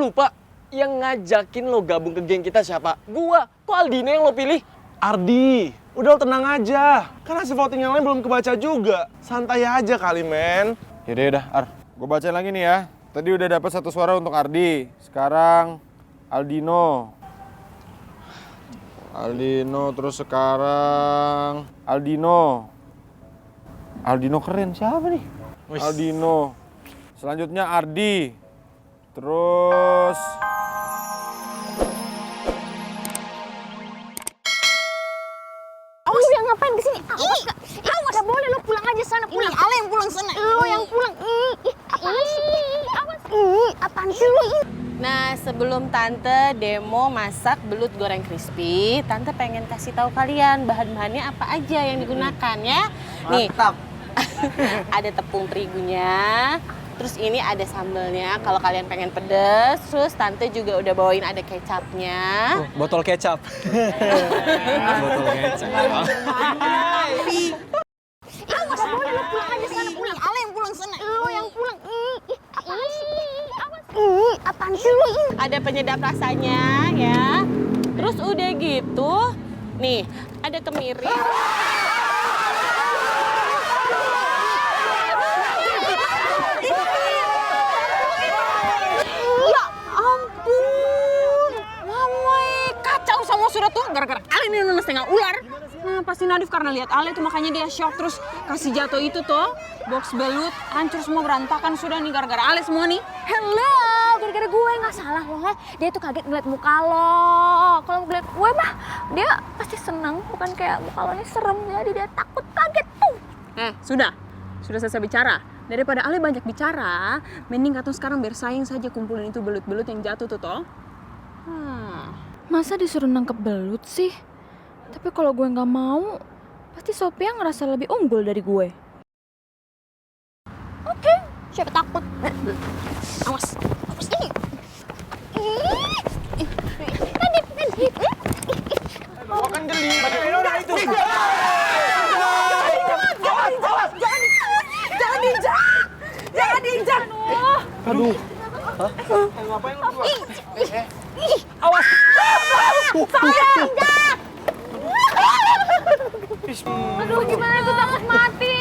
lupa yang ngajakin lo gabung ke geng kita siapa? Gua. Kok Aldino yang lo pilih? Ardi, udah lo tenang aja. Kan hasil voting yang lain belum kebaca juga. Santai aja kali, men. Yaudah, Ar. Gue bacain lagi nih ya. Tadi udah dapat 1 suara untuk Ardi. Sekarang Aldino. Terus sekarang Aldino. Aldino keren, siapa nih? Aldino. Selanjutnya Ardi. Terus Lu yang ngapain kesini? Awas gak? Gak boleh, lu pulang aja sana, pulang. Ini Ale yang pulang sana. Lu yang pulang. Apaan sih? Awas. Apaan sih lu? Nah, sebelum Tante demo masak belut goreng crispy, Tante pengen kasih tahu kalian bahan-bahannya apa aja yang digunakan ya. Nih, Mantap. ada tepung terigunya, terus ini ada sambelnya kalau kalian pengen pedes, terus Tante juga udah bawain ada kecapnya. Botol kecap. Botol kecap. Gak boleh, lu pulang aja sana, pulang. Ale yang pulang sana. Lu yang pulang. Apaan sih? Awas. Apaan sih lu? Ada penyedap rasanya ya. Terus udah gitu, nih ada kemiri. Ya ampun, Mama kacau sama surat tuh gara-gara Ale ini nenes tengah ular. Nah, pasti Nadif karena lihat Ale tuh makanya dia shock terus kasih jatuh itu tuh box belut hancur semua berantakan sudah nih gara-gara Ale semua nih. Hello, gara-gara gue nggak salah loh. Dia tuh kaget ngeliat muka lo. Kalau ngeliat gue mah dia pasti seneng, bukan kayak muka lo ini serem, jadi dia takut kaget tuh. Sudah selesai bicara. Daripada Ale banyak bicara, mending katong sekarang bersaing saja kumpulin itu belut-belut yang jatuh tuh toh. Masa disuruh nangkep belut sih? Tapi kalau gue nggak mau, pasti Sophia ngerasa lebih unggul dari gue. Oke, siapa takut? Awas, awas ini. Nadif. Gua kan geli. Udah itu. Jangan diinjak! Aduh. ngapain lu berdua? Awas. Aduh, gimana gue takut mati.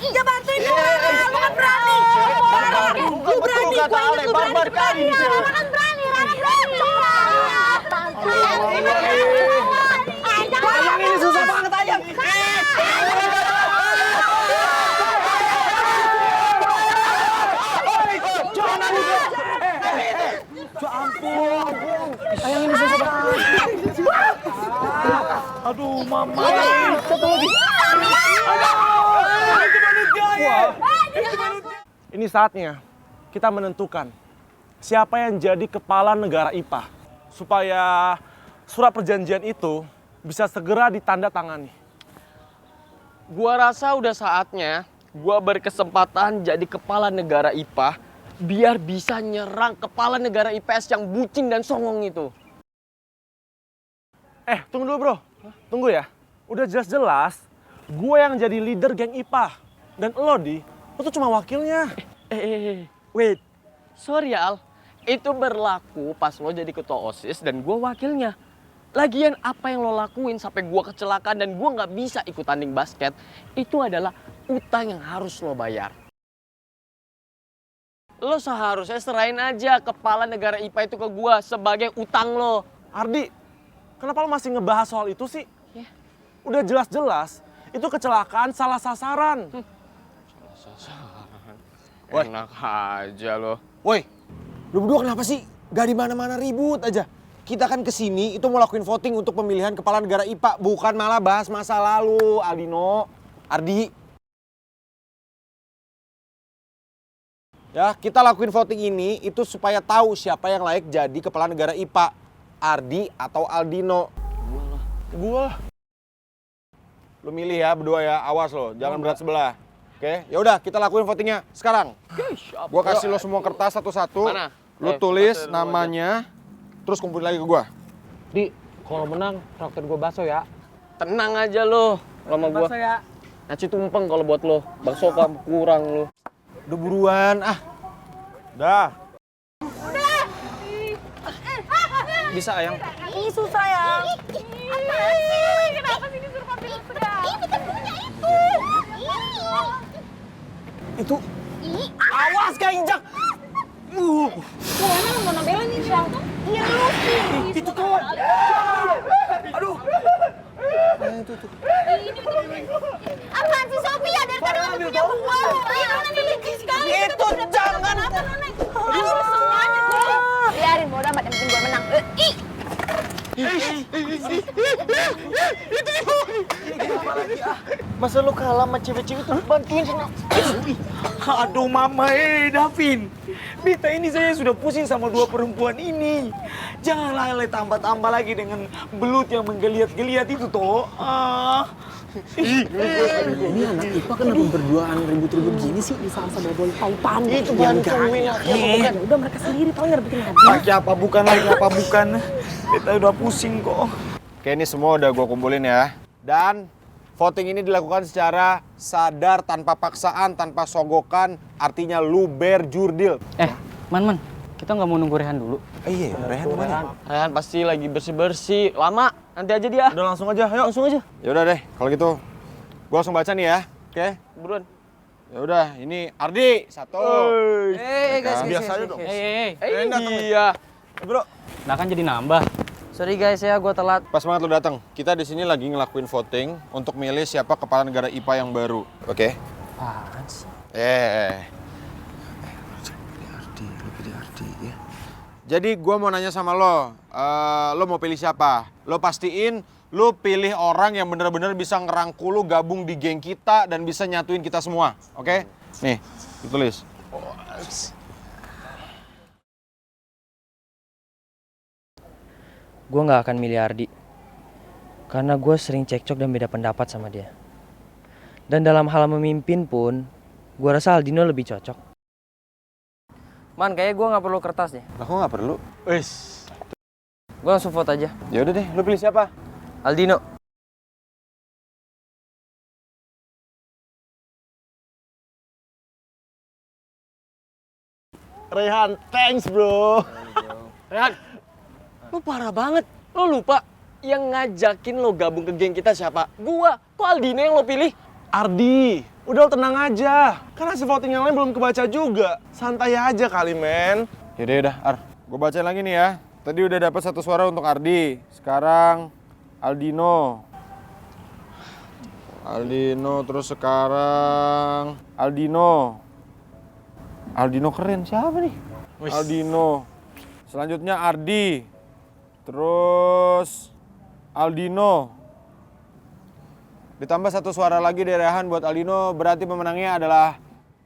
Ya bantuin gue, lu kan berani. Lu berani, gue ingat lu berani. Rara kan berani. Ayang ini susah banget, Ayang. Ayang ini susah banget. Aduh, Mama. Satu lagi. Ini saatnya kita menentukan siapa yang jadi kepala negara IPA supaya surat perjanjian itu bisa segera ditandatangani. Gua rasa udah saatnya gua berkesempatan jadi kepala negara IPA biar bisa nyerang kepala negara IPS yang bucin dan songong itu. Tunggu dulu, Bro. Tunggu ya. Udah jelas-jelas gue yang jadi leader geng IPA. Dan lo, lo tuh cuma wakilnya. Wait. Sorry ya, Al. Itu berlaku pas lo jadi ketua OSIS dan gue wakilnya. Lagian apa yang lo lakuin sampai gue kecelakaan dan gue nggak bisa ikut tanding basket, itu adalah utang yang harus lo bayar. Lo seharusnya serahin aja kepala negara IPA itu ke gue sebagai utang lo. Ardi, kenapa lo masih ngebahas soal itu sih? Ya. Udah jelas-jelas itu kecelakaan salah sasaran. Enak aja lo. Woi, lu berdua kenapa sih? Gak di mana-mana ribut aja. Kita kan kesini itu mau lakuin voting untuk pemilihan kepala negara IPA, bukan malah bahas masa lalu, Aldino, Ardi. Ya, kita lakuin voting ini itu supaya tahu siapa yang layak jadi kepala negara IPA, Ardi atau Aldino. Gue. Lu milih ya berdua ya, awas lo, jangan berat sebelah. Oke, ya udah kita lakuin votingnya sekarang. Gua kasih lo semua kertas satu-satu. Mana? Lu tulis namanya, terus kumpulin lagi ke gua. Di, kalau menang traktir gue bakso ya. Tenang aja lo sama gue. Bakso ya. Nasi tumpeng kalau buat lo. Bakso kurang lo. Udah buruan, ah. Dah. bisa ayang. Ih, susah ya. Apaan sih? Kenapa sih disuruh papi segala? Ih, kita punya itu. Itu. Awas Kak injak. Lu emang mau nambelin nih Syal? Iya lu sih. Itu kawan. Aduh. Apaan sih Sophia? Dari tadi lu punya gua. Iya, Nona miliki sekali. Itu jangan. Aduh, semuanya tuh. Biarin, bodo amat, yang penting gua menang. Ih. Masa lu kalah sama cewek-cewek tuh bantuin sana. Aduh mama Davin. Beta ini saya sudah pusing sama dua perempuan ini. Janganlah Ale tambah-tambah lagi dengan belut yang menggeliat-geliat itu toh. Ini anak IPA kenapa berduaan ribut-ribut gini sih? Sama-sama boy tautan. Itu bantuin Bukan, udah mereka sendiri tau nggak bikin hati. laki apa bukan. Beta udah pusing kok. Oke, ini semua udah gue kumpulin ya. Dan voting ini dilakukan secara sadar, tanpa paksaan, tanpa sogokan. Artinya luber jurdil. Man, kita nggak mau nunggu Rehan dulu. Iya, Rehan mana? Rehan pasti lagi bersih-bersih. Lama, nanti aja dia. Udah langsung aja, yuk. Langsung aja. Ya udah deh, kalau gitu gue langsung baca nih ya. Oke? Buruan. Ya udah, ini Ardi 1. Guys, biasa aja dong. Iya. Bro, Nah kan jadi nambah. Sorry guys ya, gue telat. Pas banget lo datang. Kita di sini lagi ngelakuin voting untuk milih siapa kepala negara IPA yang baru. Oke? Apaan sih? Jadi gue mau nanya sama lo, lo mau pilih siapa? Lo pastiin lo pilih orang yang bener-bener bisa ngerangkul lo gabung di geng kita dan bisa nyatuin kita semua, oke? Nih, ditulis. Gue nggak akan milih Ardi. Karena gue sering cekcok dan beda pendapat sama dia. Dan dalam hal memimpin pun, gue rasa Aldino lebih cocok. Man, kayaknya gue nggak perlu kertas deh. Aku nggak perlu. wis. Gue langsung vote aja. Ya udah deh, lo pilih siapa? Aldino. Rehan, thanks bro. Rehan, lu parah banget. Lu lupa yang ngajakin lo gabung ke geng kita siapa? Gua. Kok Aldino yang lo pilih? Ardi, udah lo tenang aja. Kan hasil voting yang lain belum kebaca juga. Santai aja kali, men. Yaudah, Ar. Gue bacain lagi nih ya. Tadi udah dapat 1 suara untuk Ardi. Sekarang Aldino. Terus sekarang Aldino. Aldino keren, siapa nih? Aldino. Selanjutnya Ardi. Terus Aldino. Ditambah 1 suara lagi dari Rehan buat Aldino, berarti pemenangnya adalah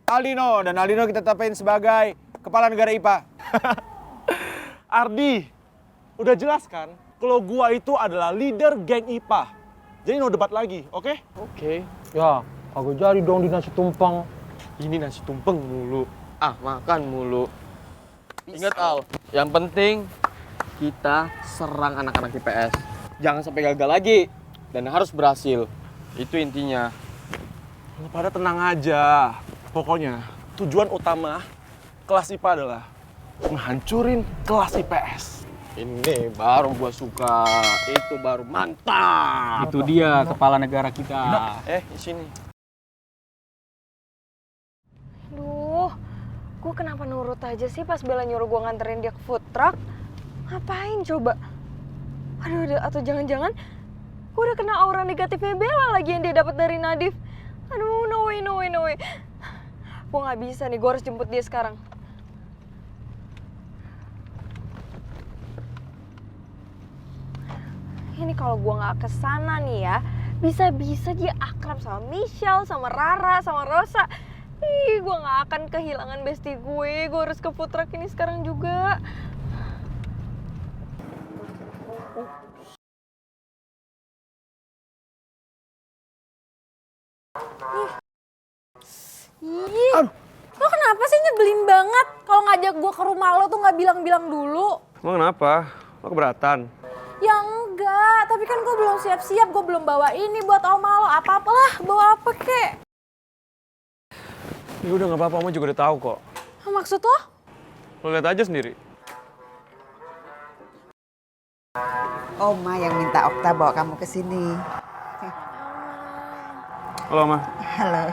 Aldino. Dan Aldino kita tetapin sebagai kepala negara IPA. Ardi, udah jelas kan? Kalau gua itu adalah leader geng IPA. Jadi no debat lagi, oke? Oke. Ya, kagak jadi dong di nasi tumpeng. Ini nasi tumpeng mulu. Makan mulu. Ingat Al, yang penting kita serang anak-anak IPS. Jangan sampai gagal lagi. Dan harus berhasil. Itu intinya. Lo pada tenang aja. Pokoknya tujuan utama kelas IPA adalah ngehancurin kelas IPS. Ini baru gua suka. Itu baru mantap. Itu dia kepala negara kita. Di sini. Duh, gue kenapa nurut aja sih pas Bella nyuruh gue nganterin dia ke food truck? Ngapain coba? Aduh, atau jangan-jangan gue udah kena aura negatifnya Bella lagi yang dia dapat dari Nadif. Aduh, no way. Gue nggak bisa nih, gue harus jemput dia sekarang. Ini kalau gue nggak kesana nih ya, bisa-bisa dia akrab sama Michelle, sama Rara, sama Rosa. Ih, gue nggak akan kehilangan bestie gue. Gue harus ke food truck ini sekarang juga. Ih, lo kenapa sih nyebelin banget? Kalau ngajak gue ke rumah lo tuh nggak bilang-bilang dulu. Emang kenapa? Lo keberatan? Ya enggak, tapi kan gue belum siap-siap. Gue belum bawa ini buat oma lo. Apa-apalah, bawa apa kek? Ya udah nggak apa-apa, Oma juga udah tahu kok. Maksud lo? Lo lihat aja sendiri. Oma yang minta Okta bawa kamu ke sini. Halo, Ma. Halo.